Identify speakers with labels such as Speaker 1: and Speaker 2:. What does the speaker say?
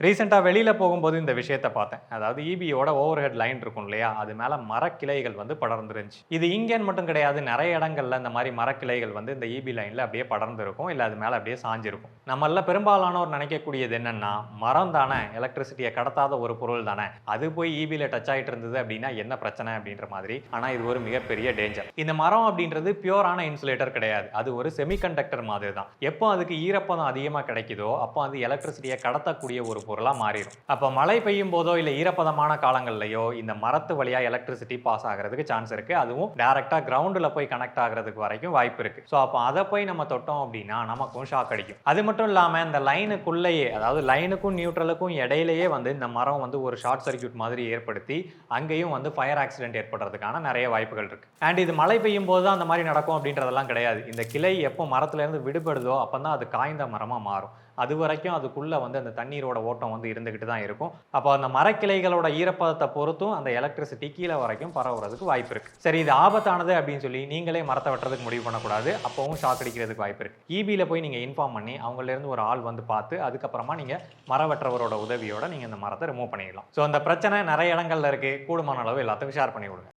Speaker 1: ரீசெண்டாக வெளியில் போகும்போது இந்த விஷயத்தை பார்த்தேன். அதாவது ஈபியோட ஓவர் ஹெட் லைன் இருக்கும் இல்லையா, அது மேலே மரக்கிளைகள் வந்து படர்ந்துருந்துச்சு. இது இங்கேன்னு மட்டும் கிடையாது, நிறைய இடங்கள்ல இந்த மாதிரி மரக்கிளைகள் வந்து இந்த ஈபி லைனில் அப்படியே படர்ந்துருக்கும், இல்லை அது மேலே அப்படியே சாஞ்சிருக்கும். நம்மள பெரும்பாலானோர் நினைக்கக்கூடியது என்னன்னா, மரம் தானே, எலக்ட்ரிசிட்டியை கடத்தாத ஒரு பொருள் தானே, அது போய் ஈபியில் டச் ஆகிட்டு இருந்தது அப்படின்னா என்ன பிரச்சனை அப்படின்ற மாதிரி. ஆனால் இது ஒரு மிகப்பெரிய டேஞ்சர். இந்த மரம் அப்படின்றது பியூரான இன்சுலேட்டர் கிடையாது, அது ஒரு செமிகண்டக்டர் மாதிரி தான். எப்போ அதுக்கு ஈரப்பதம் அதிகமாக கிடைக்குதோ அப்போ அது எலக்ட்ரிசிட்டியை கடத்தக்கூடிய ஒரு பொருளாக மாறிடும். அப்போ மழை பெய்யும் போதோ இல்லை ஈரப்பதமான காலங்கள்லையோ இந்த மரத்து வழியாக எலக்ட்ரிசிட்டி பாஸ் ஆகிறதுக்கு சான்ஸ் இருக்கு. அதுவும் டைரக்டா கிரவுண்டில் போய் கனெக்ட் ஆகிறதுக்கு வரைக்கும் வாய்ப்பு இருக்கு. ஸோ அப்போ அதை போய் நம்ம தொட்டோம் அப்படின்னா நமக்கும் ஷாக் அடிக்கும். அது மட்டும் இல்லாமல் இந்த லைனுக்குள்ளேயே, அதாவது லைனுக்கும் நியூட்ரலுக்கும் இடையிலேயே வந்து இந்த மரம் வந்து ஒரு ஷார்ட் சர்க்யூட் மாதிரி ஏற்படுத்தி அங்கேயும் வந்து ஃபயர் ஆக்சிடென்ட் ஏற்படுறதுக்கான நிறைய வாய்ப்புகள் இருக்கு. அண்ட் இது மழை பெய்யும் போது தான் அந்த மாதிரி நடக்கும் அப்படின்றதெல்லாம் கிடையாது. இந்த கிளை எப்போ மரத்துல இருந்து விடுபடுதோ அப்பதான் அது காய்ந்த மரமா மாறும். அது வரைக்கும் அதுக்குள்ள வந்து அந்த தண்ணீரோட ஓட்டம் வந்து இருந்துகிட்டு தான் இருக்கும். அப்போ அந்த மரக்கிளைகளோட ஈரப்பதத்தை பொறுத்தும் அந்த எலக்ட்ரிசிட்டி கீழே வரைக்கும் பரவுறதுக்கு வாய்ப்பு இருக்கு. சரி, இது ஆபத்தானது அப்படின்னு சொல்லி நீங்களே மரத்தை வெட்டுறதுக்கு முடிவு பண்ணக்கூடாது. அப்பவும் ஷாக் அடிக்கிறதுக்கு வாய்ப்பு இருக்கு. ஈபியில் போய் நீங்க இன்ஃபார்ம் பண்ணி அவங்கள இருந்து ஒரு ஆள் வந்து பார்த்து அதுக்கப்புறமா நீங்க மர வெட்டுறவரோட உதவியோட நீங்க இந்த மரத்தை ரிமூவ் பண்ணிடலாம். ஸோ அந்த பிரச்சனை நிறைய இடங்கள்ல இருக்கு. கூடுமான அளவு எல்லாத்துக்கும் ஷேர் பண்ணி விடுங்க.